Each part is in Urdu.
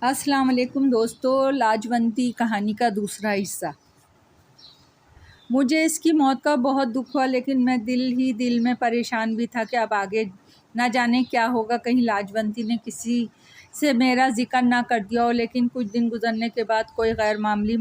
السلام علیکم دوستو، لاجونتی کہانی کا دوسرا حصہ۔ مجھے اس کی موت کا بہت دکھ ہوا، لیکن میں دل میں پریشان بھی تھا کہ اب آگے نہ جانے کیا ہوگا۔ کہیں لاجونتی نے کسی سے میرا ذکر نہ کر دیا ہو۔ لیکن کچھ دن گزرنے کے بعد کوئی غیر معمولی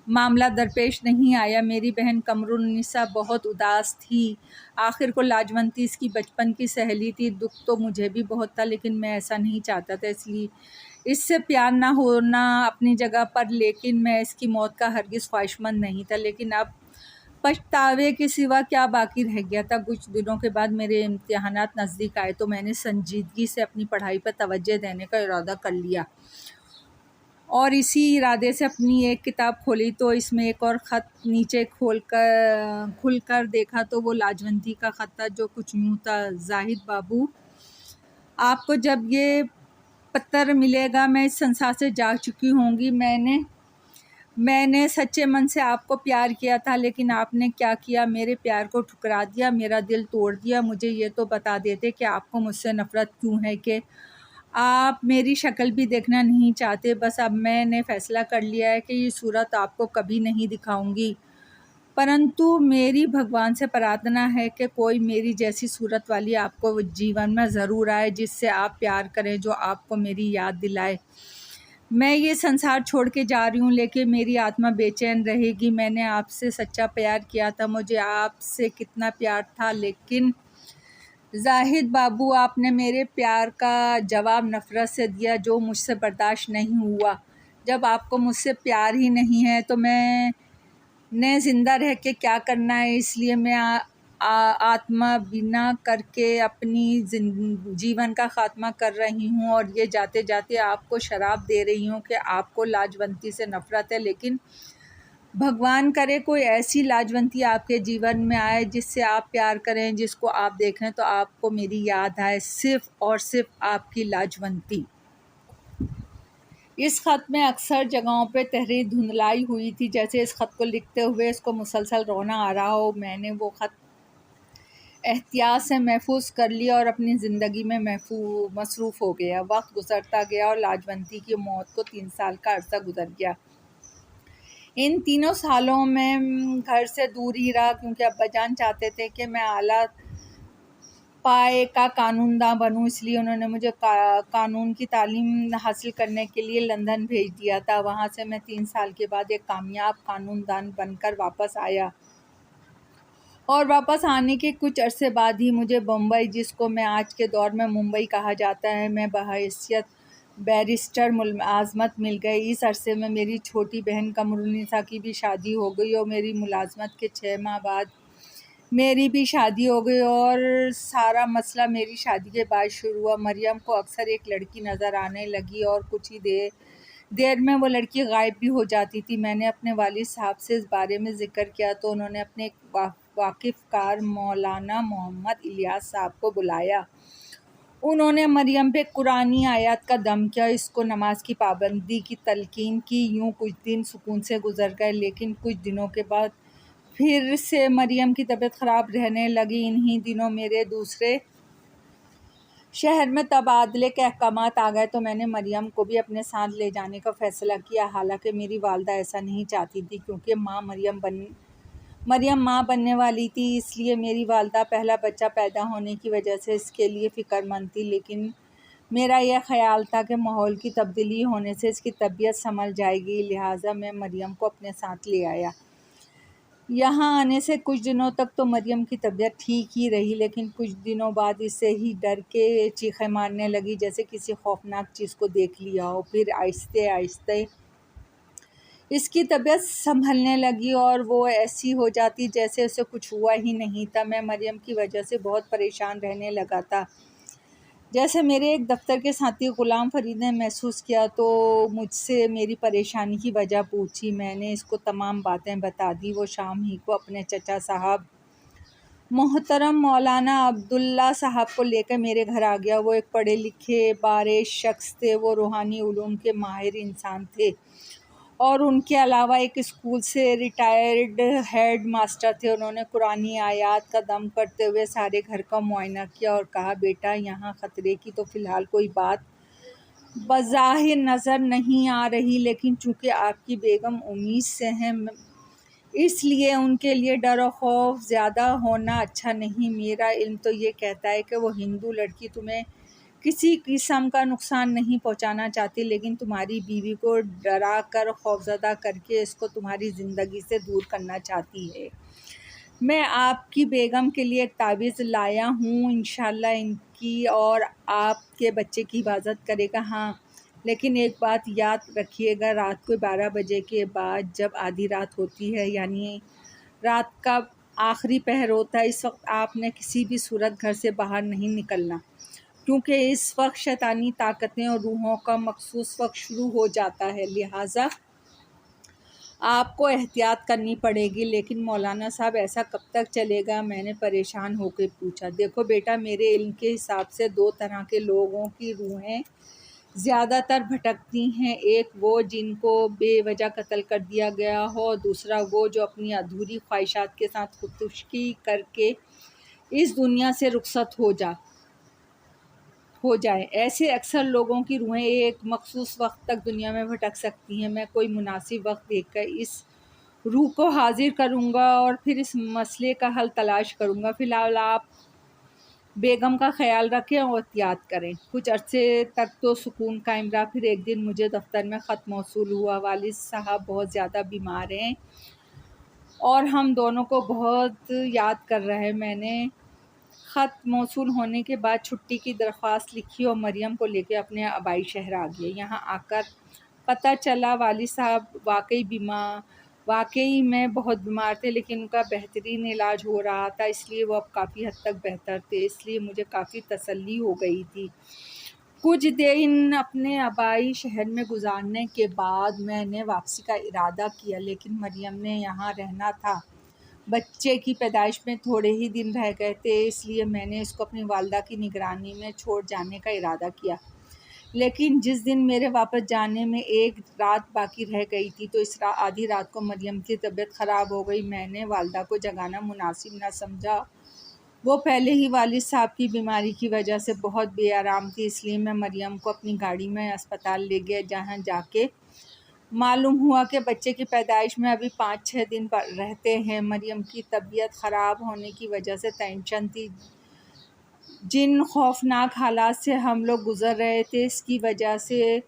معاملہ درپیش نہیں آیا۔ میری بہن قمرالنساء بہت اداس تھی۔ آخر کو لاجونتی اس کی بچپن کی سہیلی تھی۔ دکھ تو مجھے بھی بہت تھا، لیکن میں ایسا نہیں چاہتا تھا، اس لیے اس سے پیار نہ ہونا اپنی جگہ پر، لیکن میں اس کی موت کا ہرگز خواہشمند نہیں تھا۔ لیکن اب پچھتاوے کے سوا کیا باقی رہ گیا تھا؟ کچھ دنوں کے بعد میرے امتحانات نزدیک آئے تو میں نے سنجیدگی سے اپنی پڑھائی پر توجہ دینے کا ارادہ کر لیا، اور اسی ارادے سے اپنی ایک کتاب کھولی تو اس میں ایک اور خط نیچے کھل کر دیکھا تو وہ لاجونتی کا خط تھا، جو کچھ یوں تھا: زاہد بابو، آپ کو جب یہ پتر ملے گا میں اس سنسار سے جا چکی ہوں گی۔ میں نے سچے من سے آپ کو پیار کیا تھا، لیکن آپ نے کیا کیا؟ میرے پیار کو ٹھکرا دیا، میرا دل توڑ دیا۔ مجھے یہ تو بتا دیتے کہ آپ کو مجھ سے نفرت کیوں ہے، کہ آپ میری شکل بھی دیکھنا نہیں چاہتے۔ بس اب میں نے فیصلہ کر لیا ہے کہ یہ صورت آپ کو کبھی نہیں دکھاؤں گی، پرنتو میری بھگوان سے پرارتھنا ہے کہ کوئی میری جیسی صورت والی آپ کو جیون میں ضرور آئے، جس سے آپ پیار کریں، جو آپ کو میری یاد دلائے۔ میں یہ سنسار چھوڑ کے جا رہی ہوں، لیکن میری آتما بے چین رہے گی۔ میں نے آپ سے سچا پیار کیا تھا، مجھے آپ سے کتنا پیار تھا، لیکن زاہد بابو، آپ نے میرے پیار کا جواب نفرت سے دیا، جو مجھ سے برداشت نہیں ہوا۔ جب آپ کو مجھ سے پیار ہی نہیں ہے تو میں نے زندہ رہ کے کیا کرنا ہے؟ اس لیے میں آتما بنا کر کے اپنی جیون کا خاتمہ کر رہی ہوں، اور یہ جاتے جاتے آپ کو شراب دے رہی ہوں کہ آپ کو لاجونتی سے نفرت ہے، لیکن بھگوان کرے کوئی ایسی لاجونتی آپ کے جیون میں آئے جس سے آپ پیار کریں، جس کو آپ دیکھیں تو آپ کو میری یاد آئے، صرف اور صرف آپ کی لاجونتی۔ اس خط میں اکثر جگہوں پہ تحریر دھندلائی ہوئی تھی، جیسے اس خط کو لکھتے ہوئے اس کو مسلسل رونا آ رہا ہو۔ میں نے وہ خط احتیاط سے محفوظ کر لیا اور اپنی زندگی میں مصروف ہو گیا۔ وقت گزرتا گیا اور لاجونتی کی موت کو 3 سال کا عرصہ گزر گیا۔ ان 3 سالوں میں گھر سے دور ہی رہا، کیونکہ ابا جان چاہتے تھے کہ میں اعلیٰ پائے کا قانون داں بنوں۔ اس لیے انہوں نے مجھے قانون کی تعلیم حاصل کرنے کے لیے لندن بھیج دیا تھا۔ وہاں سے میں 3 سال کے بعد ایک کامیاب قانون دان بن کر واپس آیا، اور واپس آنے کے کچھ عرصے بعد ہی مجھے بمبئی، جس کو میں آج کے دور میں ممبئی کہا جاتا ہے، میں بحیثیت بیرسٹر ملازمت مل گئی۔ اس عرصے میں میری چھوٹی بہن قمرالنساء کی بھی شادی ہو گئی، اور میری ملازمت کے 6 ماہ بعد میری بھی شادی ہو گئی، اور سارا مسئلہ میری شادی کے بعد شروع ہوا۔ مریم کو اکثر ایک لڑکی نظر آنے لگی، اور کچھ ہی دیر میں وہ لڑکی غائب بھی ہو جاتی تھی۔ میں نے اپنے والد صاحب سے اس بارے میں ذکر کیا تو انہوں نے اپنے ایک واقف کار مولانا محمد الیاس صاحب کو بلایا۔ انہوں نے مریم پہ قرآنی آیات کا دم کیا، اس کو نماز کی پابندی کی تلقین کی۔ یوں کچھ دن سکون سے گزر گئے، لیکن کچھ دنوں کے بعد پھر سے مریم کی طبیعت خراب رہنے لگی۔ انہی دنوں میرے دوسرے شہر میں تبادلے کے احکامات آ گئے تو میں نے مریم کو بھی اپنے ساتھ لے جانے کا فیصلہ کیا، حالانکہ میری والدہ ایسا نہیں چاہتی تھی، کیونکہ مریم ماں بننے والی تھی۔ اس لیے میری والدہ پہلا بچہ پیدا ہونے کی وجہ سے اس کے لیے فکر مند تھی، لیکن میرا یہ خیال تھا کہ ماحول کی تبدیلی ہونے سے اس کی طبیعت سنبھل جائے گی، لہٰذا میں مریم کو اپنے ساتھ لے آیا۔ یہاں آنے سے کچھ دنوں تک تو مریم کی طبیعت ٹھیک ہی رہی، لیکن کچھ دنوں بعد اسے ہی ڈر کے چیخیں مارنے لگی، جیسے کسی خوفناک چیز کو دیکھ لیا ہو۔ پھر آہستہ آہستہ اس کی طبیعت سنبھلنے لگی، اور وہ ایسی ہو جاتی جیسے اسے کچھ ہوا ہی نہیں تھا۔ میں مریم کی وجہ سے بہت پریشان رہنے لگا تھا۔ جیسے میرے ایک دفتر کے ساتھی غلام فرید نے محسوس کیا تو مجھ سے میری پریشانی کی وجہ پوچھی۔ میں نے اس کو تمام باتیں بتا دی۔ وہ شام ہی کو اپنے چچا صاحب محترم مولانا عبداللہ صاحب کو لے کر میرے گھر آ گیا۔ وہ ایک پڑھے لکھے بارش شخص تھے۔ وہ روحانی علوم کے ماہر انسان تھے، اور ان کے علاوہ ایک اسکول سے ریٹائرڈ ہیڈ ماسٹر تھے۔ انہوں نے قرآنی آیات کا دم کرتے ہوئے سارے گھر کا معائنہ کیا اور کہا، بیٹا، یہاں خطرے کی تو فی الحال کوئی بات بظاہر نظر نہیں آ رہی، لیکن چونکہ آپ کی بیگم امید سے ہیں اس لیے ان کے لیے ڈر و خوف زیادہ ہونا اچھا نہیں۔ میرا علم تو یہ کہتا ہے کہ وہ ہندو لڑکی تمہیں کسی قسم کا نقصان نہیں پہنچانا چاہتی، لیکن تمہاری بیوی کو ڈرا کر خوفزدہ کر کے اس کو تمہاری زندگی سے دور کرنا چاہتی ہے۔ میں آپ کی بیگم کے لیے ایک تعویذ لایا ہوں، انشاءاللہ ان کی اور آپ کے بچے کی حفاظت کرے گا۔ ہاں، لیکن ایک بات یاد رکھیے گا، رات کو 12 بجے کے بعد جب آدھی رات ہوتی ہے، یعنی رات کا آخری پہر ہوتا ہے، اس وقت آپ نے کسی بھی صورت گھر سے باہر نہیں نکلنا، کیونکہ اس وقت شیطانی طاقتیں اور روحوں کا مخصوص وقت شروع ہو جاتا ہے، لہٰذا آپ کو احتیاط کرنی پڑے گی۔ لیکن مولانا صاحب ایسا کب تک چلے گا؟ میں نے پریشان ہو کے پوچھا۔ دیکھو بیٹا، میرے علم کے حساب سے 2 طرح کے لوگوں کی روحیں زیادہ تر بھٹکتی ہیں، ایک وہ جن کو بے وجہ قتل کر دیا گیا ہو، اور دوسرا وہ جو اپنی ادھوری خواہشات کے ساتھ خودکشی کر کے اس دنیا سے رخصت ہو جائیں۔ ایسے اکثر لوگوں کی روحیں ایک مخصوص وقت تک دنیا میں بھٹک سکتی ہیں۔ میں کوئی مناسب وقت دیکھ کر اس روح کو حاضر کروں گا اور پھر اس مسئلے کا حل تلاش کروں گا۔ فی الحال آپ بیگم کا خیال رکھیں اور احتیاط کریں۔ کچھ عرصے تک تو سکون قائم رہا، پھر ایک دن مجھے دفتر میں خط موصول ہوا، والد صاحب بہت زیادہ بیمار ہیں اور ہم دونوں کو بہت یاد کر رہے ہیں۔ میں نے خط موصول ہونے کے بعد چھٹی کی درخواست لکھی اور مریم کو لے کے اپنے آبائی شہر آ گیا۔ یہاں آ کر پتہ چلا والد صاحب واقعی میں بہت بیمار تھے، لیکن ان کا بہترین علاج ہو رہا تھا، اس لیے وہ اب کافی حد تک بہتر تھے، اس لیے مجھے کافی تسلی ہو گئی تھی۔ کچھ دن اپنے آبائی شہر میں گزارنے کے بعد میں نے واپسی کا ارادہ کیا، لیکن مریم نے یہاں رہنا تھا۔ بچے کی پیدائش میں تھوڑے ہی دن رہ گئے تھے، اس لیے میں نے اس کو اپنی والدہ کی نگرانی میں چھوڑ جانے کا ارادہ کیا۔ لیکن جس دن میرے واپس جانے میں ایک رات باقی رہ گئی تھی تو اس آدھی رات کو مریم کی طبیعت خراب ہو گئی۔ میں نے والدہ کو جگانا مناسب نہ سمجھا، وہ پہلے ہی والد صاحب کی بیماری کی وجہ سے بہت بے آرام تھی، اس لیے میں مریم کو اپنی گاڑی میں اسپتال لے گیا، جہاں جا کے معلوم ہوا کہ بچے کی پیدائش میں ابھی 5-6 دن رہتے ہیں۔ مریم کی طبیعت خراب ہونے کی وجہ سے ٹینشن تھی، جن خوفناک حالات سے ہم لوگ گزر رہے تھے اس کی وجہ سے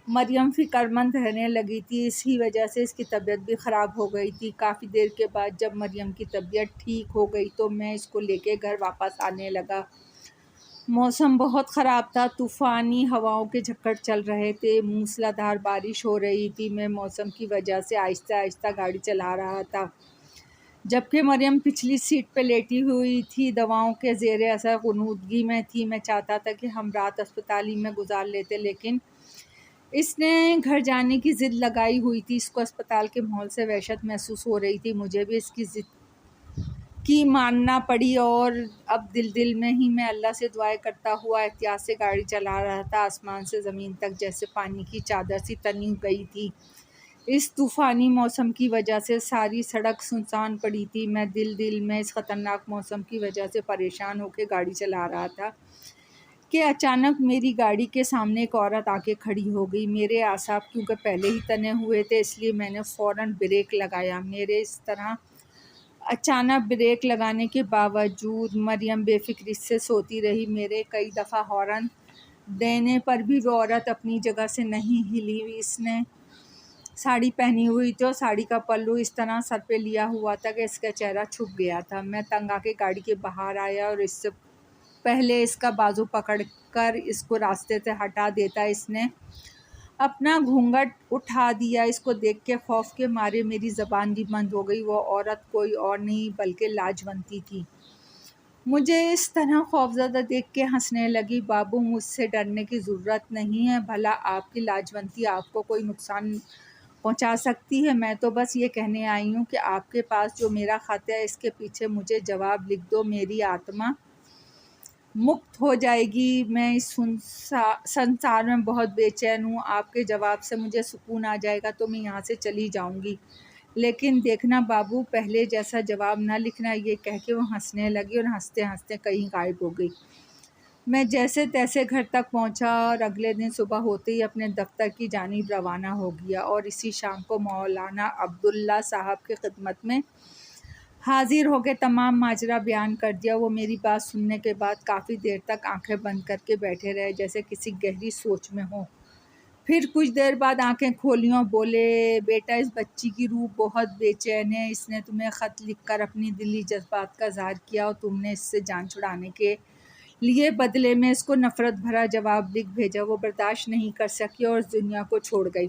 مریم فکر مند رہنے لگی تھی، اسی وجہ سے اس کی طبیعت بھی خراب ہو گئی تھی۔ کافی دیر کے بعد جب مریم کی طبیعت ٹھیک ہو گئی تو میں اس کو لے کے گھر واپس آنے لگا۔ موسم بہت خراب تھا، طوفانی ہواؤں کے جھکڑ چل رہے تھے، موسلا دھار بارش ہو رہی تھی۔ میں موسم کی وجہ سے آہستہ آہستہ گاڑی چلا رہا تھا، جبکہ مریم پچھلی سیٹ پہ لیٹی ہوئی تھی، دواؤں کے زیر اثر غنودگی میں تھی۔ میں چاہتا تھا کہ ہم رات اسپتال ہی میں گزار لیتے، لیکن اس نے گھر جانے کی ضد لگائی ہوئی تھی۔ اس کو اسپتال کے ماحول سے وحشت محسوس ہو رہی تھی، مجھے بھی اس کی ضد کی ماننا پڑی، اور اب دل میں ہی میں اللہ سے دعائیں کرتا ہوا احتیاط سے گاڑی چلا رہا تھا۔ آسمان سے زمین تک جیسے پانی کی چادر سی تنی گئی تھی۔ اس طوفانی موسم کی وجہ سے ساری سڑک سنسان پڑی تھی۔ میں دل میں اس خطرناک موسم کی وجہ سے پریشان ہو کے گاڑی چلا رہا تھا کہ اچانک میری گاڑی کے سامنے ایک عورت آ کے کھڑی ہو گئی۔ میرے اعصاب کیونکہ پہلے ہی تنے ہوئے تھے، اس لیے میں نے فوراً بریک لگایا۔ میرے اس طرح اچانک بریک لگانے کے باوجود مریم بے فکری سے سوتی رہی۔ میرے کئی دفعہ ہارن دینے پر بھی وہ عورت اپنی جگہ سے نہیں ہلی۔ اس نے ساڑی پہنی ہوئی تھی اور ساڑی کا پلو اس طرح سر پہ لیا ہوا تھا کہ اس کا چہرہ چھپ گیا تھا۔ میں تنگ آ کے گاڑی کے باہر آیا اور اس سے پہلے اس کا بازو پکڑ کر اس کو راستے سے ہٹا دیتا اس نے اپنا گھونگھٹ اٹھا دیا۔ اس کو دیکھ کے خوف کے مارے میری زبان بھی بند ہو گئی۔ وہ عورت کوئی اور نہیں بلکہ لاجونتی تھی۔ مجھے اس طرح خوفزدہ دیکھ کے ہنسنے لگی۔ بابو، مجھ سے ڈرنے کی ضرورت نہیں ہے، بھلا آپ کی لاجونتی آپ کو کوئی نقصان پہنچا سکتی ہے؟ میں تو بس یہ کہنے آئی ہوں کہ آپ کے پاس جو میرا خط ہے اس کے پیچھے مجھے جواب لکھ دو، میری آتما مکت ہو جائے گی۔ میں اس سنسار میں بہت بے چین ہوں، آپ کے جواب سے مجھے سکون آ جائے گا تو میں یہاں سے چلی جاؤں گی، لیکن دیکھنا بابو، پہلے جیسا جواب نہ لکھنا۔ یہ کہہ کے وہ ہنسنے لگی اور ہنستے ہنستے کہیں غائب ہو گئی۔ میں جیسے تیسے گھر تک پہنچا اور اگلے دن صبح ہوتے ہی اپنے دفتر کی جانب روانہ ہو گیا اور اسی شام کو مولانا عبداللہ صاحب کی خدمت میں حاضر ہو کے تمام ماجرا بیان کر دیا۔ وہ میری بات سننے کے بعد کافی دیر تک آنکھیں بند کر کے بیٹھے رہے جیسے کسی گہری سوچ میں ہوں۔ پھر کچھ دیر بعد آنکھیں کھولی اور بولے، بیٹا اس بچی کی روح بہت بے چین ہے، اس نے تمہیں خط لکھ کر اپنی دلی جذبات کا اظہار کیا اور تم نے اس سے جان چھڑانے کے لیے بدلے میں اس کو نفرت بھرا جواب لکھ بھیجا۔ وہ برداشت نہیں کر سکی اور اس دنیا کو چھوڑ گئی۔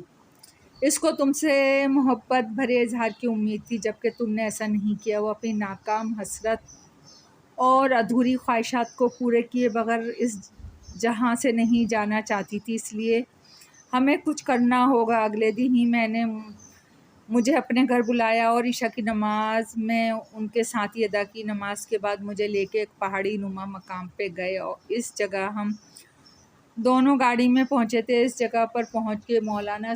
اس کو تم سے محبت بھرے اظہار کی امید تھی جبکہ تم نے ایسا نہیں کیا۔ وہ اپنی ناکام حسرت اور ادھوری خواہشات کو پورے کیے بغیر اس جہاں سے نہیں جانا چاہتی تھی، اس لیے ہمیں کچھ کرنا ہوگا۔ اگلے دن ہی میں نے مجھے اپنے گھر بلایا اور عشاء کی نماز میں ان کے ساتھ ہی ادا کی۔ نماز کے بعد مجھے لے کے ایک پہاڑی نما مقام پہ گئے اور اس جگہ ہم دونوں گاڑی میں پہنچے تھے۔ اس جگہ پر پہنچ کے مولانا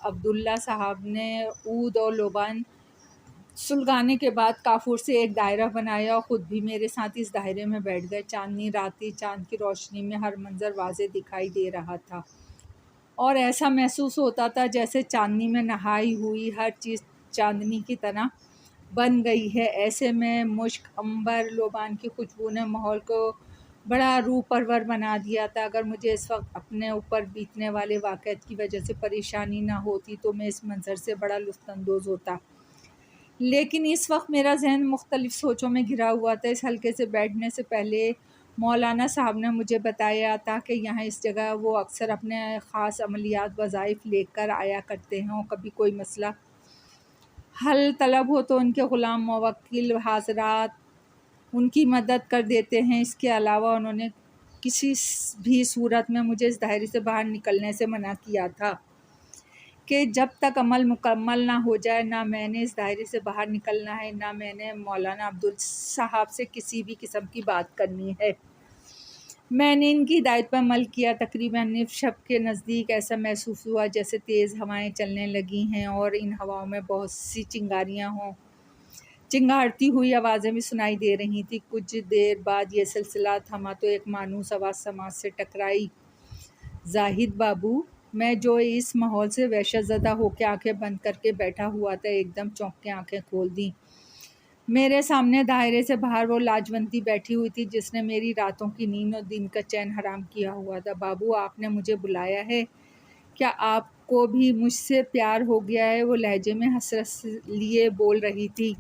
عبداللہ صاحب نے عود اور لوبان سلگانے کے بعد کافور سے ایک دائرہ بنایا اور خود بھی میرے ساتھ اس دائرے میں بیٹھ گئے۔ چاندنی رات تھی، چاند کی روشنی میں ہر منظر واضح دکھائی دے رہا تھا اور ایسا محسوس ہوتا تھا جیسے چاندنی میں نہائی ہوئی ہر چیز چاندنی کی طرح بن گئی ہے۔ ایسے میں مشک، عنبر، لوبان کی خوشبو نے ماحول کو بڑا روح پرور بنا دیا تھا۔ اگر مجھے اس وقت اپنے اوپر بیتنے والے واقعات کی وجہ سے پریشانی نہ ہوتی تو میں اس منظر سے بڑا لطف اندوز ہوتا، لیکن اس وقت میرا ذہن مختلف سوچوں میں گھرا ہوا تھا۔ اس حلقے سے بیٹھنے سے پہلے مولانا صاحب نے مجھے بتایا تھا کہ یہاں اس جگہ وہ اکثر اپنے خاص عملیات وظائف لے کر آیا کرتے ہیں اور کبھی کوئی مسئلہ حل طلب ہو تو ان کے غلام موکل حضرات ان کی مدد کر دیتے ہیں۔ اس کے علاوہ انہوں نے کسی بھی صورت میں مجھے اس دائرے سے باہر نکلنے سے منع کیا تھا کہ جب تک عمل مکمل نہ ہو جائے نہ میں نے اس دائرے سے باہر نکلنا ہے، نہ میں نے مولانا عبداللہ صاحب سے کسی بھی قسم کی بات کرنی ہے۔ میں نے ان کی ہدایت پر عمل کیا۔ تقریباً نصف شب کے نزدیک ایسا محسوس ہوا جیسے تیز ہوائیں چلنے لگی ہیں اور ان ہواؤں میں بہت سی چنگاریاں ہوں، چنگھاڑتی ہوئی آوازیں بھی سنائی دے رہی تھیں۔ کچھ دیر بعد یہ سلسلہ تھما تو ایک مانوس آواز سماعت سے ٹکرائی، زاہد بابو! میں جو اس ماحول سے وحشت زدہ ہو کے آنکھیں بند کر کے بیٹھا ہوا تھا، ایک دم چونک کے آنکھیں کھول دیں۔ میرے سامنے دائرے سے باہر وہ لاجونتی بیٹھی ہوئی تھی جس نے میری راتوں کی نیند اور دن کا چین حرام کیا ہوا تھا۔ بابو، آپ نے مجھے بلایا ہے؟ کیا آپ کو بھی مجھ سے پیار ہو گیا ہے؟ وہ لہجے میں حسرت لیے بول رہی تھی۔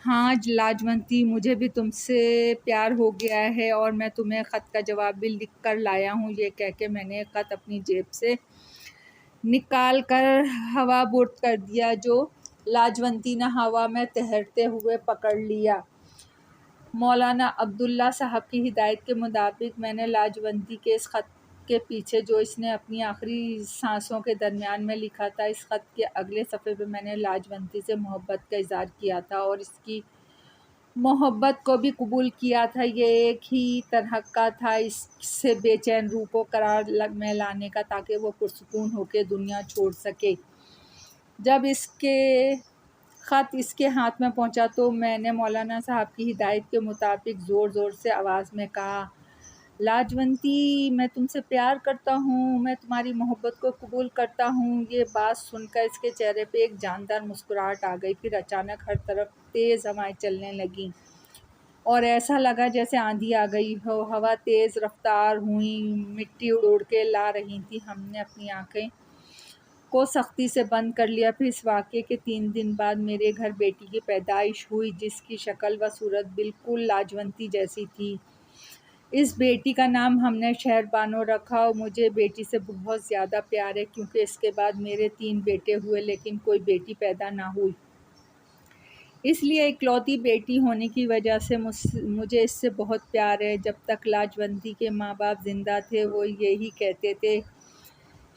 ہاں لاجونتی، مجھے بھی تم سے پیار ہو گیا ہے اور میں تمہیں خط کا جواب بھی لکھ کر لایا ہوں۔ یہ کہہ کے میں نے ایک خط اپنی جیب سے نکال کر ہوا برد کر دیا جو لاجونتی نے ہوا میں تیرتے ہوئے پکڑ لیا۔ مولانا عبداللہ صاحب کی ہدایت کے مطابق میں نے لاجونتی کے اس خط کے پیچھے جو اس نے اپنی آخری سانسوں کے درمیان میں لکھا تھا، اس خط کے اگلے صفحے پہ میں نے لاجونتی سے محبت کا اظہار کیا تھا اور اس کی محبت کو بھی قبول کیا تھا۔ یہ ایک ہی طرح کا تھا اس سے بے چین روح کو قرار میں لانے کا تاکہ وہ پرسکون ہو کے دنیا چھوڑ سکے۔ جب اس کے خط اس کے ہاتھ میں پہنچا تو میں نے مولانا صاحب کی ہدایت کے مطابق زور زور سے آواز میں کہا، لاجونتی، میں تم سے پیار کرتا ہوں، میں تمہاری محبت کو قبول کرتا ہوں۔ یہ بات سن کر اس کے چہرے پہ ایک جاندار مسکراہٹ آ گئی۔ پھر اچانک ہر طرف تیز ہوائیں چلنے لگیں اور ایسا لگا جیسے آندھی آ گئی ہو۔ ہوا تیز رفتار ہوئی، مٹی اڑ اڑ کے لا رہی تھی۔ ہم نے اپنی آنکھیں کو سختی سے بند کر لیا۔ پھر اس واقعے کے 3 دن بعد میرے گھر بیٹی کی پیدائش ہوئی جس کی شکل و صورت بالکل لاجونتی جیسی تھی۔ اس بیٹی کا نام ہم نے شہربانو رکھا اور مجھے بیٹی سے بہت زیادہ پیار ہے کیونکہ اس کے بعد میرے 3 بیٹے ہوئے لیکن کوئی بیٹی پیدا نہ ہوئی، اس لیے اکلوتی بیٹی ہونے کی وجہ سے مجھے اس سے بہت پیار ہے۔ جب تک لاجونتی کے ماں باپ زندہ تھے وہ یہی کہتے تھے،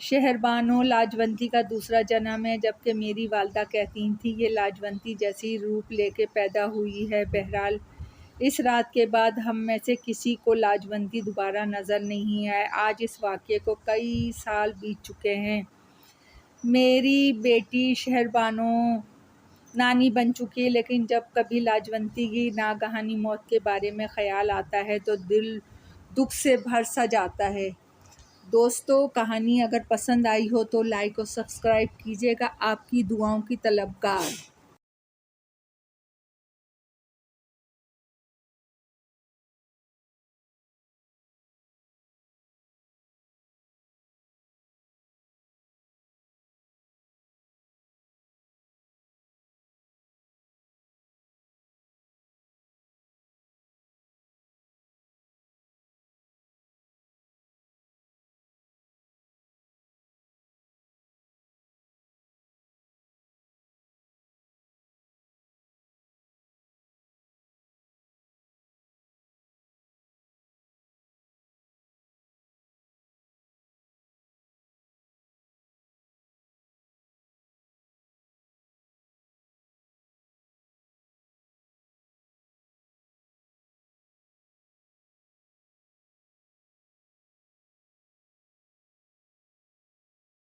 شہربانو لاجونتی کا دوسرا جنم ہے، جبکہ میری والدہ کہتی تھیں یہ لاجونتی جیسی روپ لے کے پیدا ہوئی ہے۔ بہرحال اس رات کے بعد ہم میں سے کسی کو لاجونتی دوبارہ نظر نہیں آئے۔ آج اس واقعے کو کئی سال بیت چکے ہیں۔ میری بیٹی شہربانو نانی بن چکی ہے، لیکن جب کبھی لاجونتی کی ناگہانی موت کے بارے میں خیال آتا ہے تو دل دکھ سے بھر سا جاتا ہے۔ دوستو، کہانی اگر پسند آئی ہو تو لائک اور سبسکرائب کیجیے گا۔ آپ کی دعاؤں کی طلبگار۔